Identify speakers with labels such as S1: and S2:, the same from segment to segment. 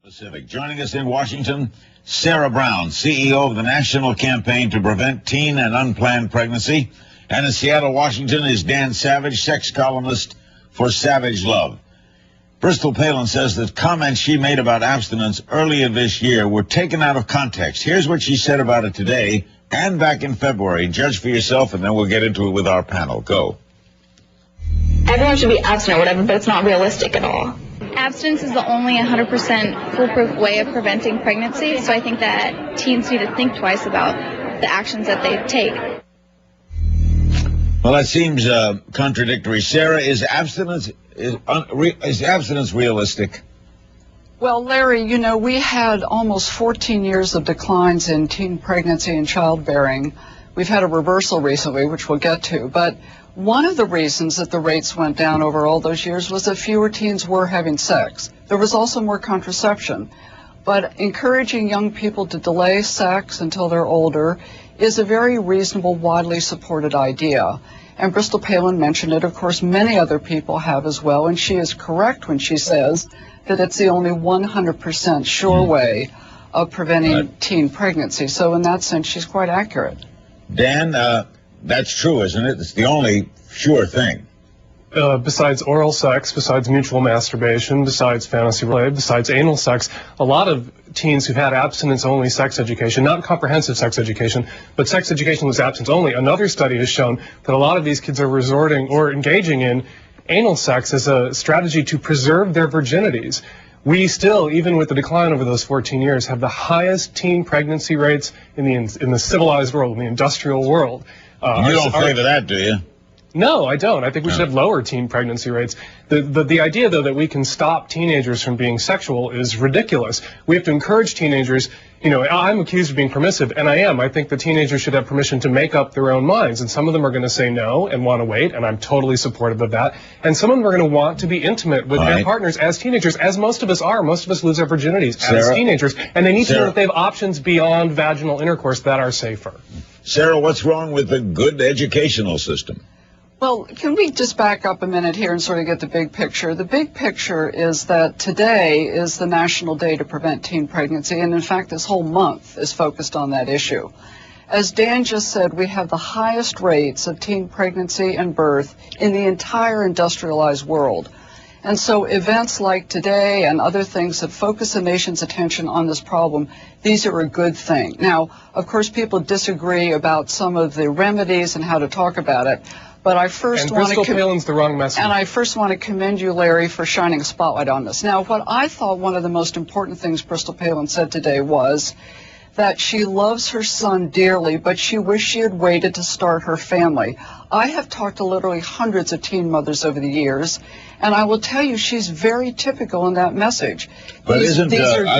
S1: Pacific. Joining us in Washington, Sarah Brown, CEO of the National Campaign to Prevent Teen and Unplanned Pregnancy. And in Seattle, Washington is Dan Savage, sex columnist for Savage Love. Bristol Palin says that comments she made about abstinence earlier this year were taken out of context. Here's what she said about it today and back in February. Judge for yourself, and then we'll get into it with our panel. Go.
S2: Everyone should be abstinent or whatever, but it's not realistic at all.
S3: Abstinence is the only 100% foolproof way of preventing pregnancy, so I think that teens need to think twice about the actions that they take.
S1: Well, that seems contradictory. Sarah, is abstinence realistic?
S4: Well, Larry, you know, we had almost 14 years of declines in teen pregnancy and childbearing. We've had a reversal recently, which we'll get to, but one of the reasons that the rates went down over all those years was that fewer teens were having sex. There was also more contraception. But encouraging young people to delay sex until they're older is a very reasonable, widely supported idea. And Bristol Palin mentioned it. Of course, many other people have as well. And she is correct when she says that it's the only 100% sure way of preventing teen pregnancy. So in that sense, she's quite accurate.
S1: Dan, that's true, isn't it? It's the only sure thing.
S5: Besides oral sex, besides mutual masturbation, besides fantasy play, besides anal sex, a lot of teens who've had abstinence-only sex education, not comprehensive sex education, but sex education was abstinence-only. Another study has shown that a lot of these kids are resorting or engaging in anal sex as a strategy to preserve their virginities. We still, even with the decline over those 14 years, have the highest teen pregnancy rates in the civilized world, in the industrial world.
S1: You don't favor that, do you?
S5: No, I don't. I think we should have lower teen pregnancy rates. The idea, though, that we can stop teenagers from being sexual is ridiculous. We have to encourage teenagers. You know, I'm accused of being permissive, and I am. I think the teenagers should have permission to make up their own minds, and some of them are going to say no and want to wait, and I'm totally supportive of that. And some of them are going to want to be intimate with their partners as teenagers, as most of us are. Most of us lose our virginities as teenagers, and they need to know that they have options beyond vaginal intercourse that are safer.
S1: Sarah, what's wrong with the good educational system?
S4: Well, can we just back up a minute here and sort of get the big picture? The big picture is that today is the National Day to Prevent Teen Pregnancy, and in fact this whole month is focused on that issue. As Dan just said, we have the highest rates of teen pregnancy and birth in the entire industrialized world. And so events like today and other things that focus the nation's attention on this problem, these are a good thing. Now, of course, people disagree about some of the remedies and how to talk about it. But I first want to
S5: Palin's the wrong message.
S4: And I first want to commend you, Larry, for shining a spotlight on this. Now, what I thought one of the most important things Bristol Palin said today was that she loves her son dearly, but she wished she had waited to start her family. I have talked to literally hundreds of teen mothers over the years, and I will tell you she's very typical in that message.
S1: But I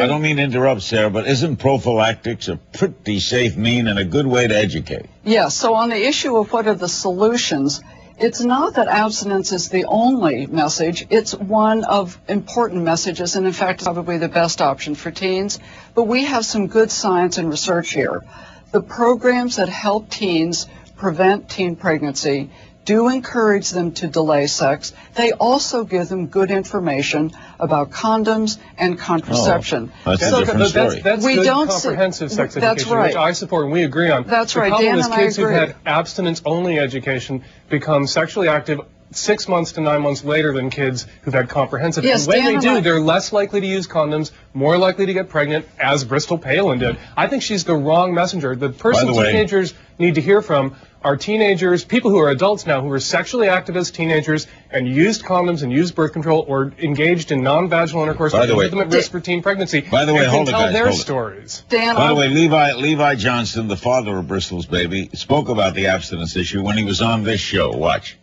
S1: don't mean to interrupt, Sarah, but isn't prophylactics a pretty safe mean and a good way to educate?
S4: Yes, so on the issue of what are the solutions, it's not that abstinence is the only message. It's one of important messages, and in fact, it's probably the best option for teens. But we have some good science and research here. The programs that help teens prevent teen pregnancy do encourage them to delay sex. They also give them good information about condoms and contraception.
S1: That's a different story.
S5: That's good comprehensive sex education, which I support and we agree on.
S4: That's right.
S5: The problem is kids who've had abstinence-only education become sexually active 6 months to 9 months later than kids who've had comprehensive.
S4: Yes,
S5: and when they do, they're less likely to use condoms, more likely to get pregnant, as Bristol Palin did. I think she's the wrong messenger. The person teenagers need to hear from are teenagers, people who are adults now, who were sexually active as teenagers and used condoms and used birth control or engaged in non-vaginal intercourse that put them at risk for teen pregnancy.
S1: By the way, hold it, guys.
S5: Their stories.
S1: By the way, Levi Johnston, the father of Bristol's baby, spoke about the abstinence issue when he was on this show. Watch.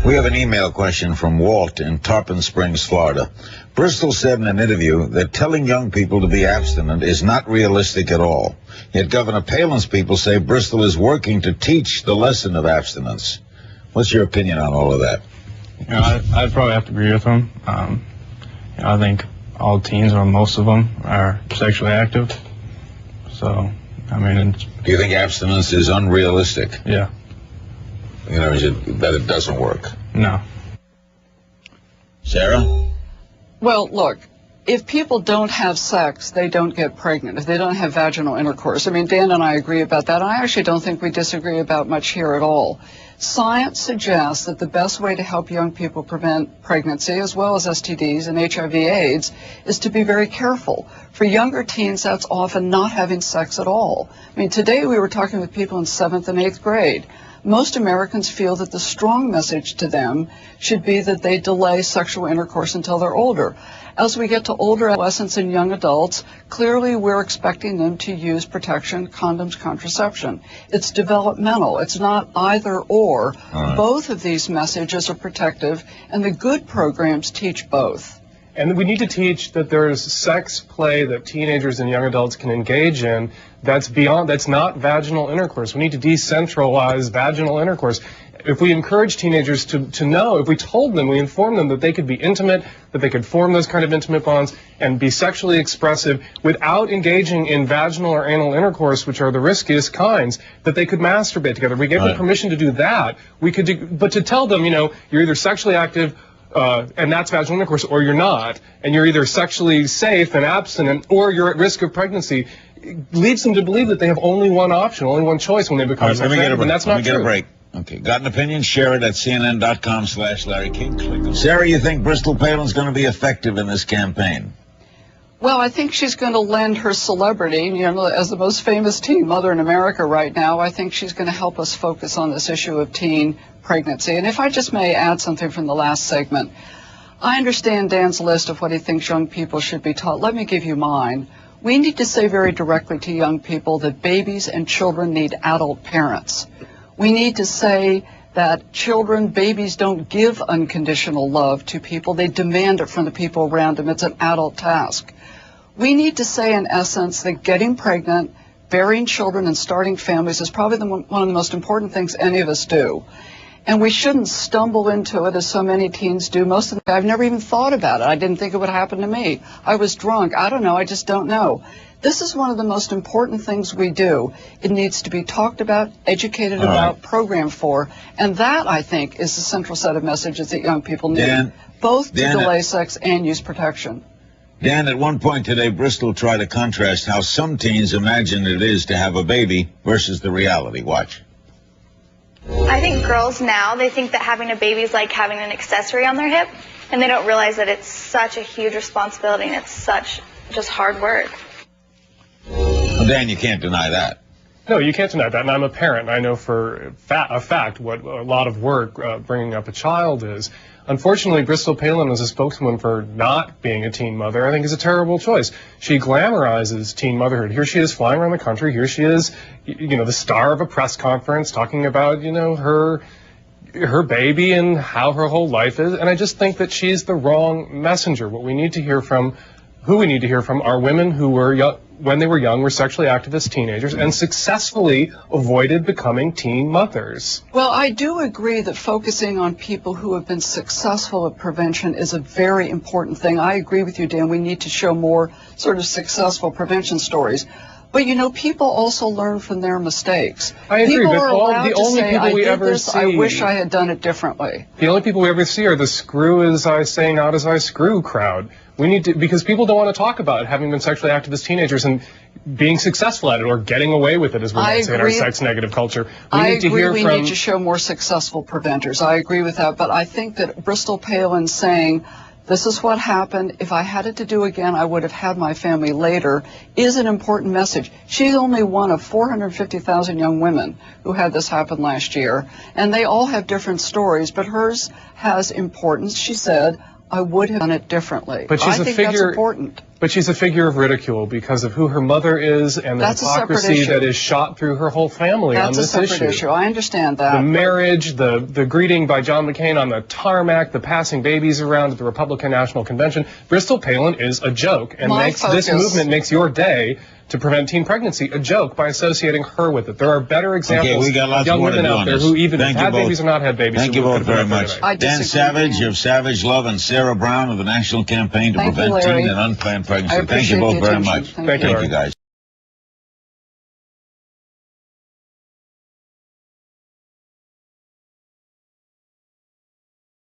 S1: We have an email question from Walt in Tarpon Springs, Florida. Bristol said in an interview that telling young people to be abstinent is not realistic at all. Yet Governor Palin's people say Bristol is working to teach the lesson of abstinence. What's your opinion on all of that?
S6: You know, I'd probably have to agree with him. You know, I think all teens, or most of them, are sexually active. So, I mean...
S1: Do you think abstinence is unrealistic?
S6: Yeah.
S1: You know, that it doesn't work?
S6: No.
S1: Sarah?
S4: Well, look, if people don't have sex, they don't get pregnant. If they don't have vaginal intercourse. I mean, Dan and I agree about that. I actually don't think we disagree about much here at all. Science suggests that the best way to help young people prevent pregnancy, as well as STDs and HIV/AIDS, is to be very careful. For younger teens, that's often not having sex at all. I mean, today we were talking with people in 7th and 8th grade. Most Americans feel that the strong message to them should be that they delay sexual intercourse until they're older. As we get to older adolescents and young adults, clearly we're expecting them to use protection, condoms, contraception. It's developmental. It's not either or.
S1: Right.
S4: Both of these messages are protective, and the good programs teach both.
S5: And we need to teach that there's sex play that teenagers and young adults can engage in that's not vaginal intercourse. We need to decentralize vaginal intercourse. If we encourage teenagers to know, if we told them, we informed them that they could be intimate, that they could form those kind of intimate bonds and be sexually expressive without engaging in vaginal or anal intercourse, which are the riskiest kinds, that they could masturbate together. We gave them permission to do that. But to tell them, you're either sexually active and that's vaginal intercourse, or you're not, and you're either sexually safe and abstinent, or you're at risk of pregnancy, leads them to believe that they have only one option, only one choice when they become sexually active, and that's not true.
S1: Let me get a break. Okay, got an opinion? Share it at CNN.com/Larry King. Click. Sarah, you think Bristol Palin's going to be effective in this campaign?
S4: Well, I think she's going to lend her celebrity, as the most famous teen mother in America right now. I think she's going to help us focus on this issue of teen pregnancy. And if I just may add something from the last segment, I understand Dan's list of what he thinks young people should be taught. Let me give you mine. We need to say very directly to young people that babies and children need adult parents. We need to say that babies don't give unconditional love to people. They demand it from the people around them. It's an adult task. We need to say, in essence, that getting pregnant, bearing children, and starting families is probably one of the most important things any of us do. And we shouldn't stumble into it as so many teens do. Most of them, I've never even thought about it. I didn't think it would happen to me. I was drunk. I don't know. I just don't know. This is one of the most important things we do. It needs to be talked about, educated about, programmed for. And that, I think, is the central set of messages that young people need, both to delay sex and use protection.
S1: Dan, at one point today, Bristol tried to contrast how some teens imagine it is to have a baby versus the reality. Watch.
S3: I think girls now, they think that having a baby is like having an accessory on their hip, and they don't realize that it's such a huge responsibility and it's such just hard work.
S1: Well, Dan, you can't deny that.
S5: No, you can't deny that, and I'm a parent. I know for a fact what a lot of work bringing up a child is. Unfortunately, Bristol Palin, as a spokeswoman for not being a teen mother, I think is a terrible choice. She glamorizes teen motherhood. Here she is flying around the country. Here she is, the star of a press conference talking about, her baby and how her whole life is. And I just think that she's the wrong messenger. Who we need to hear from are women who were young, when they were young, were sexually active as teenagers and successfully avoided becoming teen mothers.
S4: Well, I do agree that focusing on people who have been successful at prevention is a very important thing. I agree with you, Dan. We need to show more sort of successful prevention stories. But, people also learn from their mistakes.
S5: I agree,
S4: people
S5: but
S4: are allowed
S5: the
S4: to
S5: only
S4: say,
S5: people we ever see...
S4: I wish I had done it differently.
S5: The only people we ever see are the screw as I say, not as I screw crowd. We need to, because people don't want to talk about having been sexually active as teenagers and being successful at it or getting away with it, as we might say in our sex-negative culture. We need to show more successful preventers. I agree with that, but I think that Bristol Palin saying, this is what happened, if I had it to do again, I would have had my family later, is an important message. She's only one of 450,000 young women who had this happen last year, and they all have different stories, but hers has importance. She said, I would have done it differently. But she's
S4: that's important.
S5: But she's a figure of ridicule because of who her mother is and the hypocrisy that is shot through her whole family on this issue. That's a separate issue. I understand that. The marriage, the greeting by John McCain on the tarmac, the passing babies around at the Republican National Convention. Bristol Palin is a joke and this movement makes your day to prevent teen pregnancy a joke by associating her with it. There are better examples of young women out there who even had babies or not had babies.
S1: Thank you both very much. Dan Savage of Savage Love and Sarah Brown of the National Campaign to Prevent Teen and Unplanned Pregnancy. Thank you both very much.
S5: Thank you,
S1: guys.